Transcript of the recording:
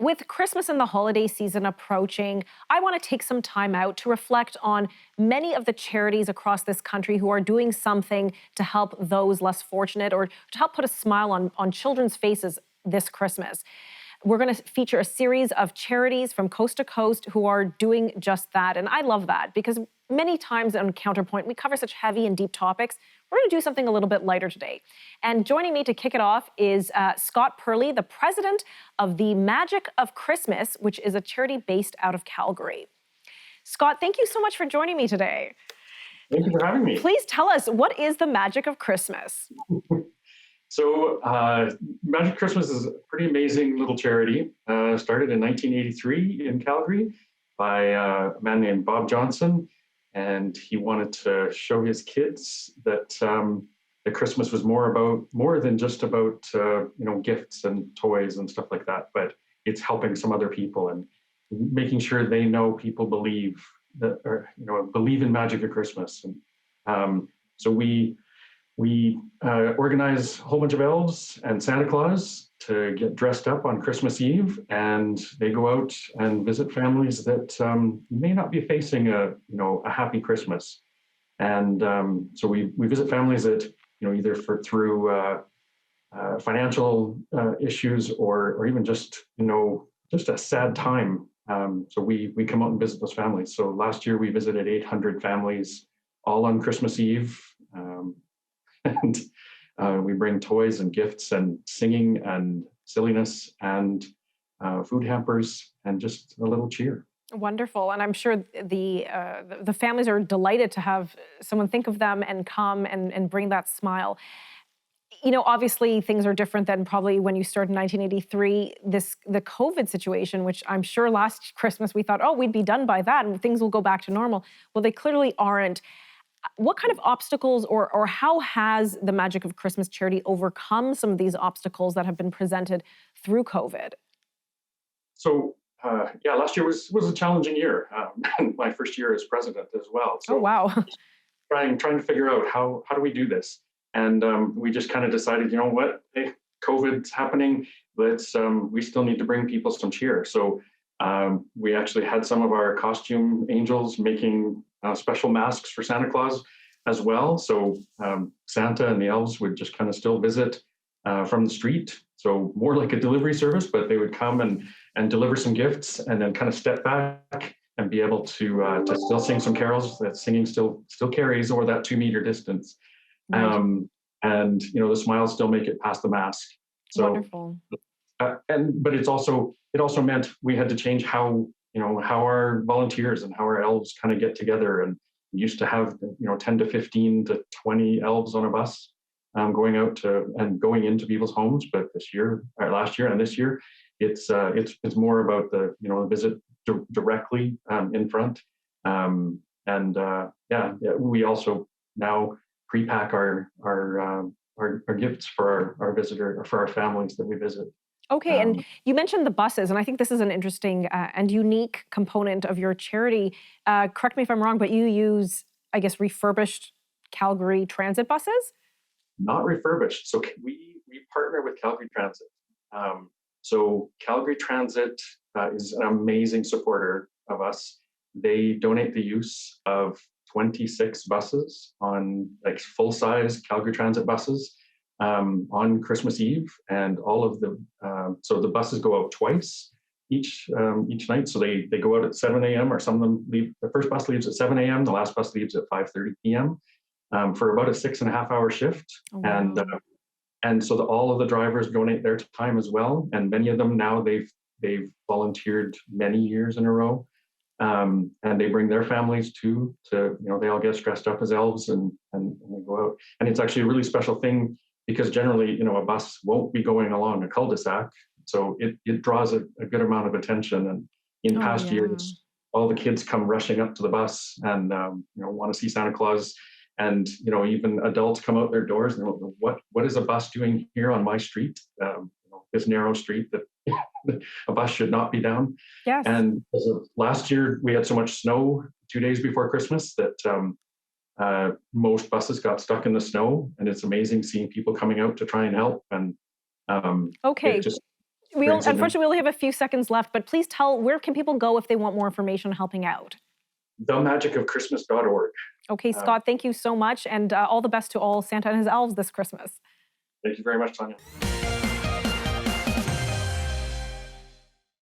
With Christmas and the holiday season approaching, I want to take some time out to reflect on many of the charities across this country who are doing something to help those less fortunate or to help put a smile on children's faces this Christmas. We're going to feature a series of charities from coast to coast who are doing just that. And I love that because many times on Counterpoint, we cover such heavy and deep topics. We're going to do something a little bit lighter today. And joining me to kick it off is Scott Purley, the president of the Magic of Christmas, which is a charity based out of Calgary. Scott, thank you so much for joining me today. Thank you for having me. Please tell us, what is the Magic of Christmas? So Magic Christmas is a pretty amazing little charity. Started in 1983 in Calgary by a man named Bob Johnson. And he wanted to show his kids that that Christmas was more than just about gifts and toys and stuff like that, but it's helping some other people and making sure they know people believe that, or believe in Magic of Christmas. And so we organize a whole bunch of elves and Santa Claus to get dressed up on Christmas Eve, and they go out and visit families that may not be facing a happy Christmas. And so we visit families that either through financial issues or even just a sad time. So we come out and visit those families. So last year we visited 800 families, all on Christmas Eve. And we bring toys and gifts and singing and silliness and food hampers and just a little cheer. Wonderful. And I'm sure the families are delighted to have someone think of them and come and bring that smile. Obviously things are different than probably when you started in 1983. The COVID situation, which I'm sure last Christmas we thought, oh, we'd be done by that and things will go back to normal. Well, they clearly aren't. What kind of obstacles or how has the Magic of Christmas charity overcome some of these obstacles that have been presented through COVID? So, last year was a challenging year. My first year as president as well. So oh, wow. trying to figure out how do we do this? And we just kind of decided, hey, COVID's happening. We still need to bring people some cheer. So we actually had some of our costume angels making special masks for Santa Claus as well. So Santa and the elves would just kind of still visit from the street. So more like a delivery service, but they would come and deliver some gifts and then kind of step back and be able to still sing some carols. That singing still carries over that 2 meter distance. Right. And the smiles still make it past the mask. So, wonderful. But it also meant we had to change how our volunteers and how our elves kind of get together. And we used to have 10 to 15 to 20 elves on a bus going out and going into people's homes. But last year and this year, it's more about the visit directly in front. We also now pre-pack our gifts for our visitor or for our families that we visit. Okay, and you mentioned the buses, and I think this is an interesting and unique component of your charity. Correct me if I'm wrong, but you use, I guess, refurbished Calgary transit buses? Not refurbished. So we partner with Calgary Transit. So Calgary Transit is an amazing supporter of us. They donate the use of 26 buses on full-size Calgary Transit buses on Christmas Eve, and all of so the buses go out twice each night. So they go out at 7 a.m. or some of them leave. The first bus leaves at 7 a.m. The last bus leaves at 5:30 p.m. For about a 6.5 hour shift. Oh, wow. And so all of the drivers donate their time as well. And many of them now they've volunteered many years in a row. And they bring their families too. They all get dressed up as elves and they go out. And it's actually a really special thing because generally, a bus won't be going along a cul-de-sac. So it draws a good amount of attention. And in past years, all the kids come rushing up to the bus and want to see Santa Claus. And even adults come out their doors and what is a bus doing here on my street? This narrow street that a bus should not be down. Yes. And last year we had so much snow 2 days before Christmas that most buses got stuck in the snow, and it's amazing seeing people coming out to try and help. And okay. unfortunately, we only have a few seconds left, but please tell, where can people go if they want more information on helping out? themagicofchristmas.org. Okay, Scott, thank you so much, and all the best to all Santa and his elves this Christmas. Thank you very much, Tanya.